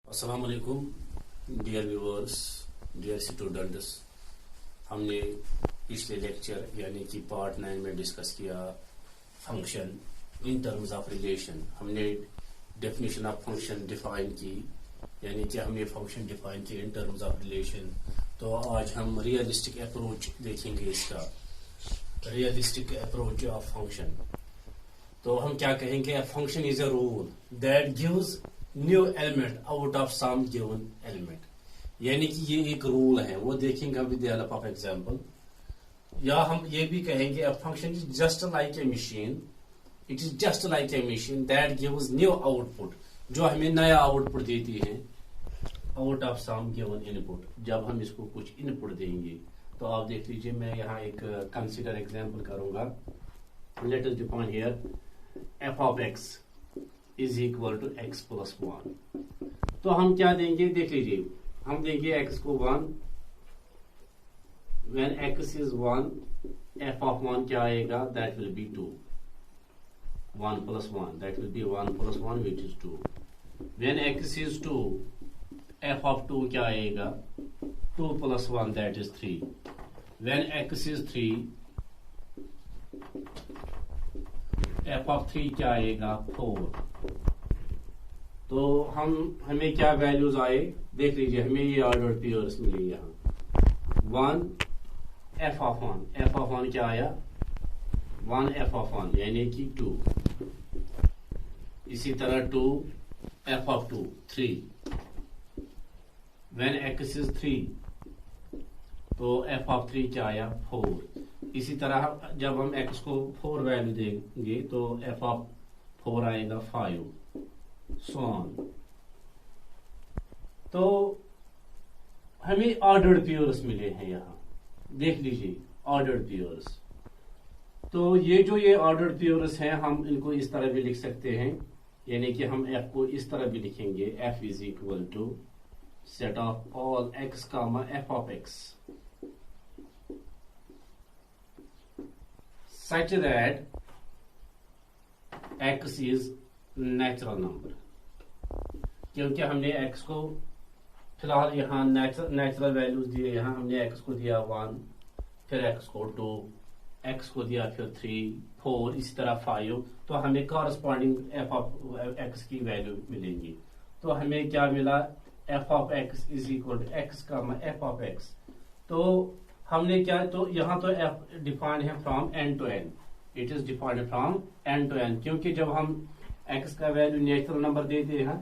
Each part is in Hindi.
अस्सलाम वालेकुम डियर व्यूअर्स, डियर स्टूडेंट्स। हमने पिछले लेक्चर यानी कि पार्ट 9 में डिस्कस किया function in terms of relation. हमने डेफिनेशन ऑफ फंक्शन डिफाइन की, यानी कि हमने फंक्शन डिफाइन किया इन टर्म्स ऑफ रिलेशन। तो आज हम रियलिस्टिक अप्रोच देखेंगे इसका, रियलिस्टिक अप्रोच ऑफ फंक्शन। तो हम क्या कहेंगे, a function is a rule that gives new element out of some given element. यानी कि ये एक रूल है, वो देखेंगे with the help of example. या हम ये भी कहेंगे a function is just like a machine, it is just like a machine that gives new output, जो हमें नया आउटपुट देती है out of some given input, जब हम इसको कुछ इनपुट देंगे। तो आप देख लीजिए, मैं यहाँ एक कंसीडर एग्जांपल करूंगा। Let us define here f of x is equal to x plus 1। तो हम क्या देंगे, देख लीजिए, हम देंगे x को 1। When x is 1, f of 1 क्या आएगा, that will be 2। 1 plus 1 that will be 1 plus 1 which is 2। When x is 2, f of 2 क्या आएगा, 2 plus 1 that is 3। When x is 3, f of 3 क्या आएगा, 4। तो हमें क्या वैल्यूज आए, देख लीजिए, हमें ये ऑर्डर पेयर्स मिले यहाँ। 1 f ऑफ 1, f ऑफ 1 क्या आया, 1 f ऑफ 1 यानी कि 2। इसी तरह 2 f of 2 3। When x is 3, तो f ऑफ 3 क्या आया, 4। इसी तरह जब हम x को 4 वैल्यू देंगे तो f ऑफ 4 आएगा 5, so on। तो हमें ऑर्डर्ड पेयर्स मिले हैं यहाँ, देख लीजिए ऑर्डर्ड पेयर्स। तो ये ऑर्डर्ड पेयर्स हैं, हम इनको इस तरह भी लिख सकते हैं, यानी कि हम f को इस तरह भी लिखेंगे, f is equal to set of all x comma f ऑफ x such that x is natural number. क्योंकि हमने x को फिलहाल यहाँ नेचुरल वैल्यूज दिए, यहाँ हमने x को दिया 1, फिर x को 2, x को दिया फिर 3, 4, इसी तरह 5। तो हमें कॉरस्पॉन्डिंग f ऑफ x की वैल्यू मिलेंगी। तो हमें क्या मिला, f ऑफ x is equal to x का f ऑफ x। तो हमने क्या, तो यहाँ तो f डिफाइंड है from n to n, it is defined from n to n। क्योंकि जब हम x का वैल्यू नेचुरल नंबर देते हैं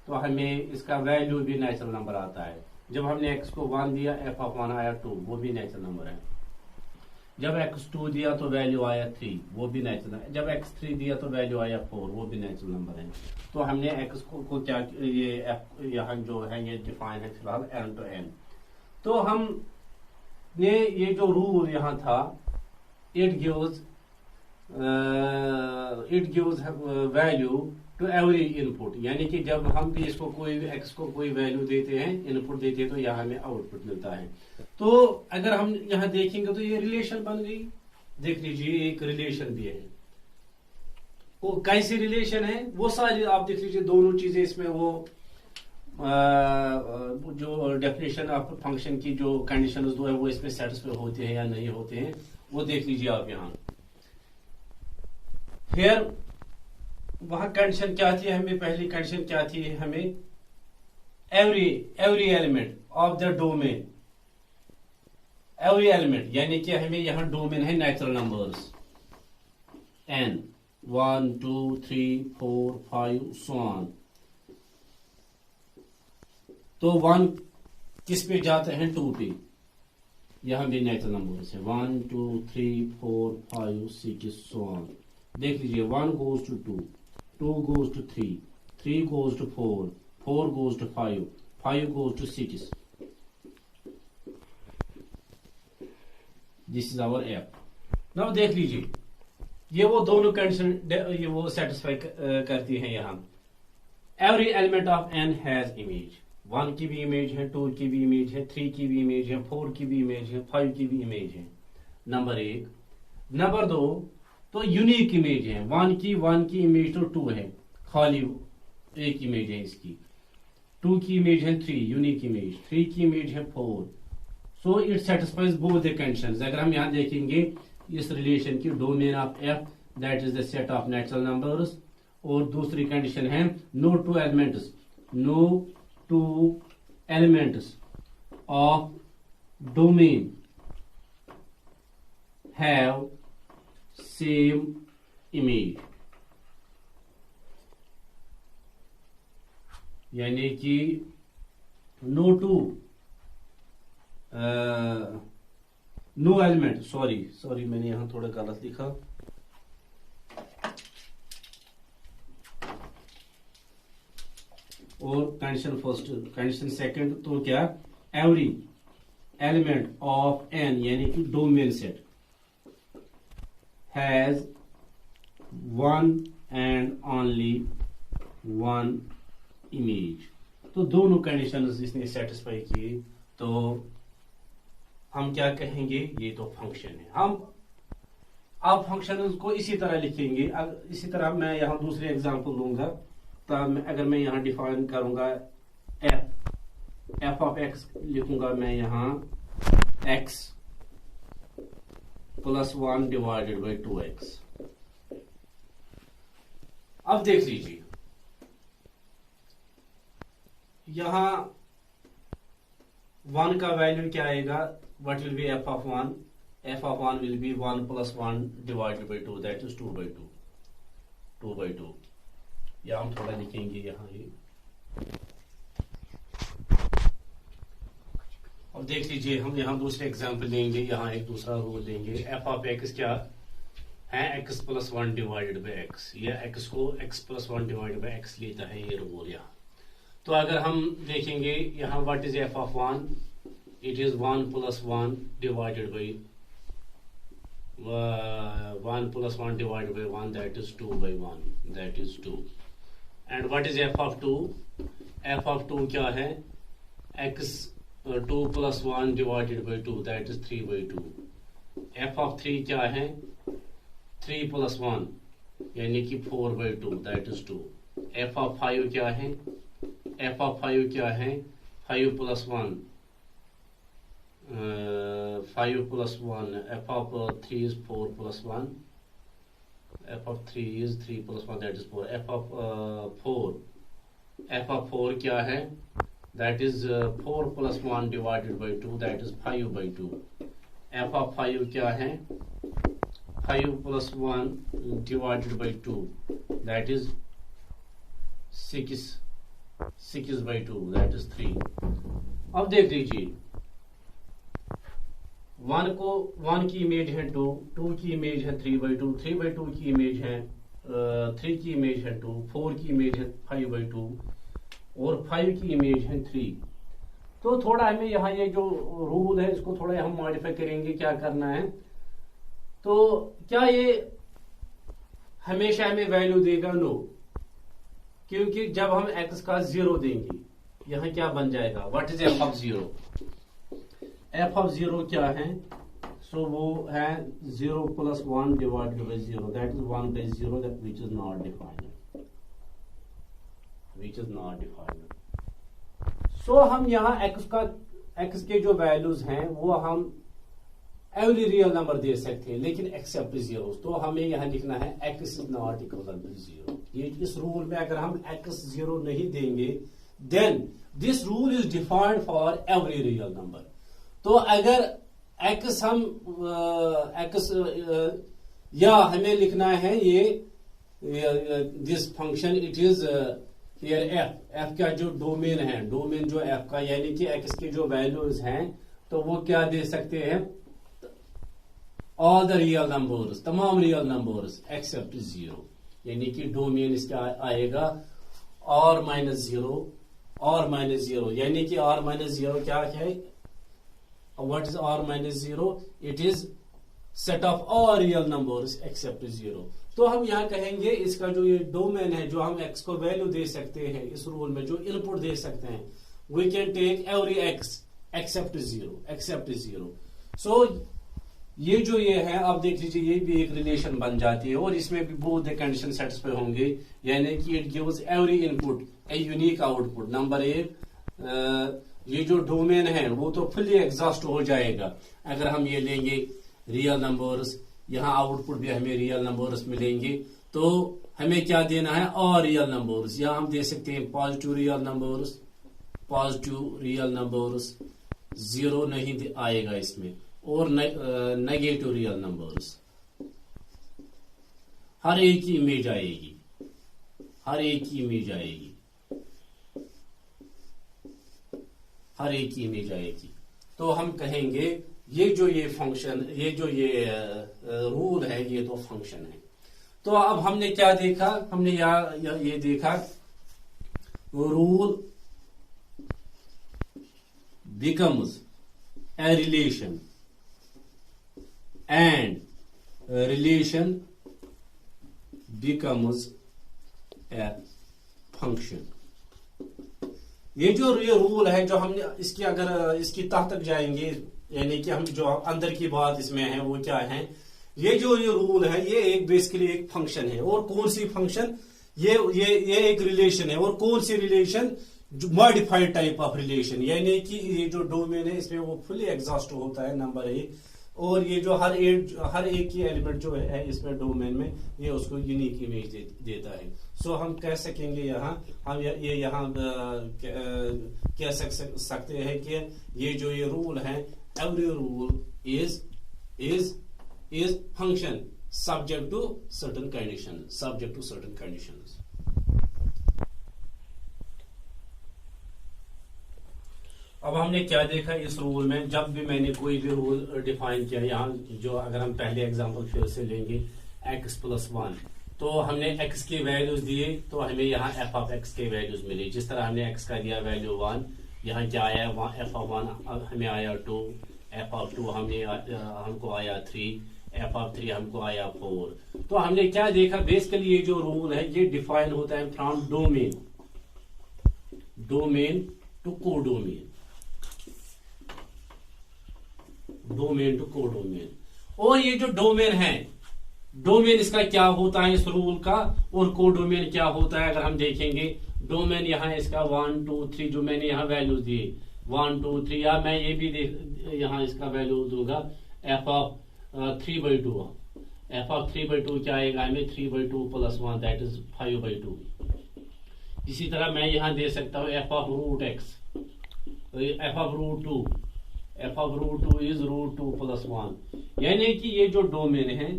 तो हमें इसका वैल्यू भी नेचुरल नंबर आता है। जब हमने x को 1 दिया, f ऑफ 1 आया 2, वो भी नेचुरल नंबर है। जब x 2 दिया तो वैल्यू आया 3, वो भी नेचुरल है। जब x 3 दिया तो वैल्यू आया 4, वो भी नेचुरल नंबर है। तो हमने x को क्या, ये f यहाँ जो है ये डिफाइन है फिलहाल n टू n। तो हम ये जो रूल यहाँ था, it gives value to every input, यानी कि जब हम भी इसको कोई x को कोई वैल्यू देते हैं, इनपुट देते हैं, तो यहाँ हमें आउटपुट मिलता है। तो अगर हम यहाँ देखेंगे तो ये रिलेशन बन गई, देख लीजिए एक रिलेशन भी है। वो कैसी रिलेशन है, वो सारी आप देख लीजिए, दोनों चीजें इसमें वो जो डेफिनेशन ऑफ फंक्शन की जो कंडीशंस दो है वो इसमें सेटिस्फाई होते हैं या नहीं होते हैं, वो देख लीजिए आप यहाँ। फिर वहां कंडीशन क्या थी, हमें पहली कंडीशन क्या थी, हमें every element of the domain, every element यानी कि हमें यहाँ डोमेन है natural numbers n 1 2 3 4 5 so on। तो 1 किस पे जाते हैं, 2 पे, यहाँ भी नेचुरल नंबर्स है 1 2 3 4 5 6 so on। देख लीजिए 1 goes to 2, 2 goes to 3, 3 goes to 4, 4 goes to 5, 5 goes to 6। This is our f. Now देख लीजिए, ये वो दोनों कंडीशन ये वो सेटिस्फाई करती हैं यहाँ। Every element of n has image, 1 की भी इमेज है, 2 की भी इमेज है, 3 की भी इमेज है, 4 की भी इमेज है, 5 की भी इमेज है, नंबर 1। नंबर 2, तो यूनिक इमेज है, 1 की इमेज तो 2 है, खाली एक इमेज है इसकी। 2 की इमेज है 3 यूनिक इमेज, 3 की इमेज है 4. So it satisfies both the conditions. अगर हम यहाँ देखेंगे इस रिलेशन की domain of f that is the set of natural numbers, और दूसरी कंडीशन है no two elements of domain have same image. यानी कि नो एलिमेंट, सॉरी मैंने यहां थोड़ा गलत लिखा. और कंडीशन सेकंड तो क्या, एवरी एलिमेंट ऑफ एन यानी कि domain set has one and only one image. तो दोनों कंडीशंस इसने सेटिस्फाई की, तो हम क्या कहेंगे, ये तो फंक्शन है. हम अब फंक्शन को इसी तरह लिखेंगे. इसी तरह मैं यहां दूसरे एग्जांपल लूंगा. तब अगर मैं यहां डिफाइन करूंगा एफ ऑफ एक्स, लिखूंगा मैं यहां x plus 1 divided by 2x. अब देख लीजिए यहां 1 का वैल्यू क्या आएगा, what will be F of 1. F of 1 will be 1 plus 1 divided by 2 that is 2 by 2. या हम थोड़ा लिखेंगे यहां ये. अब देख लीजिए हम यहां दूसरे एग्जांपल लेंगे. यहां एक दूसरा रूल लेंगे. एफ ऑफ एक्स क्या है, x plus 1 divided by x. या एक्स को x plus 1 divided by x लेता है ये रूल यहाँ. तो अगर हम देखेंगे यहां what is F of 1, it is 1 plus 1 divided by 1 plus 1 divided by 1 that is 2 by 1 that is 2. And what is f of 2? F of 2 क्या है, x 2 plus 1 divided by 2 that is 3 by 2. f of 3 क्या है, 3 plus 1 यानी कि 4 by 2 that is 2. f of 5 क्या है, f of 5 क्या है, 5 plus 1 5 plus 1. f of 3 is 4 plus 1. f of 3 is 3 plus 1 that is 4. f of 4 क्या है, that is 4 plus 1 divided by 2 that is 5 by 2. f of 5 क्या है, 5 plus 1 divided by 2 that is 6 by 2 that is 3. अब देख लीजिए 1 की इमेज है 2 की इमेज है 3 by 2, 3 by 2 की इमेज है 3 की इमेज है 2, 4 की इमेज है 5 by 2 और 5 की इमेज है 3. तो थोड़ा हमें यहाँ ये जो रूल है इसको थोड़ा हम मॉडिफाई करेंगे. क्या करना है, तो क्या ये हमेशा हमें वैल्यू देगा, नो. क्योंकि जब हम x का 0 देंगे यहाँ क्या बन जाएगा, what is F of 0. F of 0 क्या है, सो वो है 0 plus 1 divided by 0 that is 1 by 0 that which is not defined. सो हम यहाँ x के जो वैल्यूज हैं वो हम एवरी रियल नंबर दे सकते हैं लेकिन एक्सेप्ट 0. तो हमें यहाँ लिखना है x is not equal to 0. ये इस रूल में अगर हम x 0 नहीं देंगे then this rule is defined for every real number. तो अगर x हम या हमें लिखना है ये this function it is here f का जो डोमेन है, डोमेन जो f का यानी कि x के जो वैल्यूज हैं तो वो क्या दे सकते हैं, ऑल द रियल नंबर्स, तमाम रियल नंबर्स एक्सेप्ट 0. यानी कि डोमेन इसका आएगा और माइनस 0 यानी कि r माइनस 0 क्या है, what is r minus 0? It is set of all real numbers except 0. तो हम यहाँ कहेंगे इसका जो ये डोमेन है जो हम x को वैल्यू दे सकते हैं इस रूल में जो इनपुट दे सकते हैं, we can take every x except 0. So ये जो ये है, आप देख लीजिए, ये भी एक रिलेशन बन जाती है और इसमें भी बोथ द कंडीशन सेटिस्फाई होंगे, यानी कि it gives every input a unique output. Number एक, ये जो डोमेन है वो तो फुली एग्जॉस्ट हो जाएगा अगर हम ये लेंगे रियल नंबर्स, यहाँ आउटपुट भी हमें रियल नंबर्स मिलेंगे। तो हमें क्या देना है, और रियल नंबर्स, यहाँ हम दे सकते हैं positive real numbers, positive real numbers, zero नहीं आएगा इसमें, और नेगेटिव रियल नंबर्स। हर एक की इमेज आएगी, हर एक की इमेज आएगी, हर एक की इमेज आएगी। तो हम कहेंगे ये जो ये फंक्शन, ये जो ये रूल है, ये तो फंक्शन है। तो अब हमने क्या देखा, हमने ये देखा rule becomes a relation and relation becomes a function। ये जो ये रूल है, जो हमने इसकी अगर इसकी तह तक जाएंगे, यानी कि हम जो अंदर की बात इसमें है वो क्या है, ये जो ये रूल है ये एक बेसिकली एक फंक्शन है। और कौन सी फंक्शन, ये एक रिलेशन है। और कौन सी relation, modified type of relation, यानी कि ये जो डोमेन है इसमें वो फुली एग्जॉस्ट होता है, नंबर एक। और ये जो हर एक की एलिमेंट जो है इसमें डोमेन में, ये उसको यूनिक इमेज देता है। सो हम कह सकेंगे यहाँ, हम ये यहाँ कह सकते हैं कि ये जो ये रूल है, every rule is function subject to certain conditions, subject to certain conditions। अब हमने क्या देखा इस रूल में, जब भी मैंने कोई भी रूल डिफाइन किया, यहाँ जो अगर हम पहले एग्जांपल फिर से लेंगे x+1, तो हमने x की वैल्यूज दिए, तो हमें यहाँ f ऑफ x के वैल्यूज मिले। जिस तरह हमने x का दिया वैल्यू 1, यहाँ क्या आया, f ऑफ 1 हमें आया 2, f ऑफ 2 हमको आया 3, f ऑफ 3 हमको आया 4। तो हमने क्या देखा, बेसिकली ये जो रूल है ये डिफाइन होता है from domain to codomain, domain to codomain. और ये जो डोमेन है, डोमेन इसका क्या होता है इस रूल का, और कोडोमेन क्या होता है अगर हम देखेंगे। डोमेन यहाँ इसका 1 2 3 जो मैंने यहाँ वैल्यूज दिए 1 2 3, या मैं ये भी यहाँ इसका वैल्यू दूंगा f ऑफ 3/2। f ऑफ 3/2 क्या आएगा हमें, 3/2 + 1 दैट इज 5/2। इसी तरह मैं यहाँ दे सकता हूँ f ऑफ √x, f of √2, f of √2 is √2 + 1। यानी कि ये जो डोमेन है,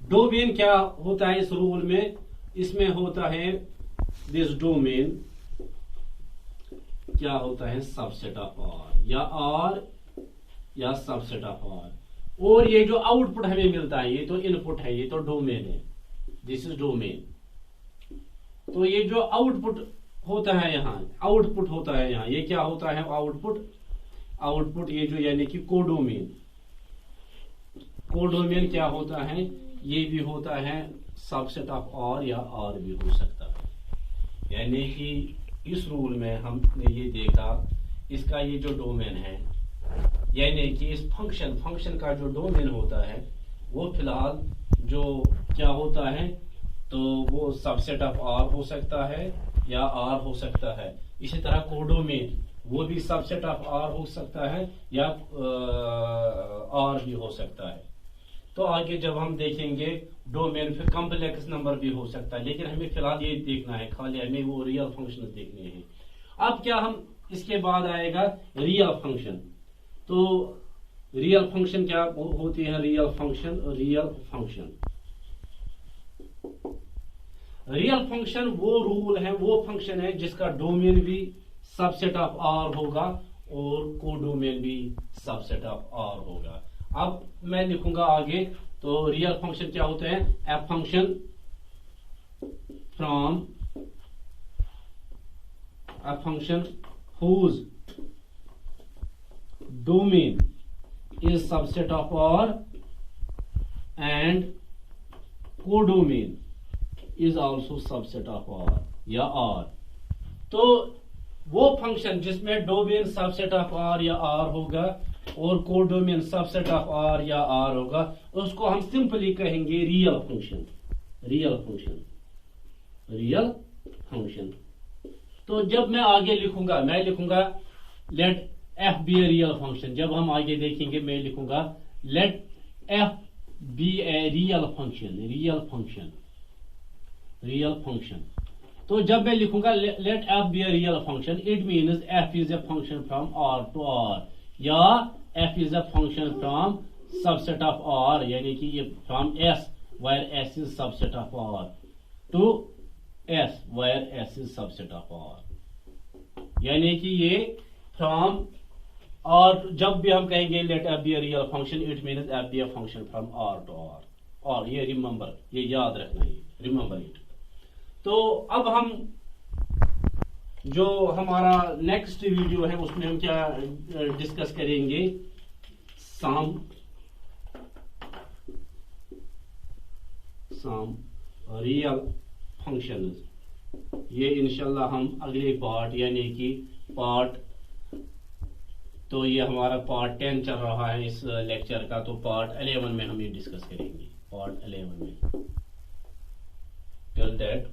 डोमेन क्या होता है इस रूल में, इसमें होता है दिस डोमेन क्या होता है, सबसेट ऑफ R, या सबसेट ऑफ R। और ये जो आउटपुट हमें मिलता है ये तो इनपुट है, ये तो डोमेन है, दिस इज डोमेन। तो ये जो आउटपुट होता है यहाँ, आउटपुट होता है यहाँ, ये क्या होता है आउटपुट ये जो यानी कि कोडोमेन। कोडोमेन क्या होता है, ये भी होता है सबसेट ऑफ R, या R भी हो सकता है। यानी कि इस रूल में हमने ये देखा, इसका ये जो डोमेन है, यानी कि इस फंक्शन का जो डोमेन होता है वो फिलहाल जो क्या होता है, तो वो सबसेट ऑफ R हो सकता है या R हो सकता है। इसी तरह कोडोमेन वो भी सबसेट ऑफ R हो सकता है या R भी हो सकता है। तो आगे जब हम देखेंगे डोमेन, फिर कॉम्प्लेक्स नंबर भी हो सकता है, लेकिन हमें फिलहाल ये देखना है, खाली हमें वो रियल फंक्शन देखने हैं। अब क्या हम इसके बाद आएगा रियल फंक्शन। तो रियल फंक्शन क्या होती है, रियल फंक्शन वो रूल है, वो फंक्शन है जिसका डोमेन भी सबसेट ऑफ R होगा और कोडोमेन भी सबसेट ऑफ R होगा। अब मैं लिखूंगा आगे, तो रियल फंक्शन क्या होते हैं, ए function from a function whose domain is subset of R and codomain is also subset of R या R। तो वो फंक्शन जिसमें डोमेन सबसेट ऑफ R या R होगा और कोडोमेन सबसेट ऑफ आर या आर होगा, उसको हम सिंपली कहेंगे real function. Real function, real function. तो जब मैं आगे लिखूंगा, मैं लिखूंगा let f be a real function. जब हम आगे देखेंगे मैं लिखूंगा let f be a real function, real function, real function. तो जब मैं लिखूंगा let f be a real function, it means F is a function from R to R, या F is a function from subset of R, यानी कि ये from S where S is subset of R to S where S is subset of R, यानी कि ये फ्रॉम, और जब भी हम कहेंगे let f be a real function, it means f be a function from R to R. और ये रिमेंबर, ये याद रखना, है रिमेंबर इट। तो अब हम जो हमारा नेक्स्ट वीडियो है उसमें हम क्या डिस्कस करेंगे, सम रियल फंक्शंस। ये इंशाल्लाह हम अगले पार्ट, यानी कि पार्ट, तो ये हमारा पार्ट 10 चल रहा है इस लेक्चर का, तो पार्ट 11 में हम ये डिस्कस करेंगे, पार्ट 11 में। Till that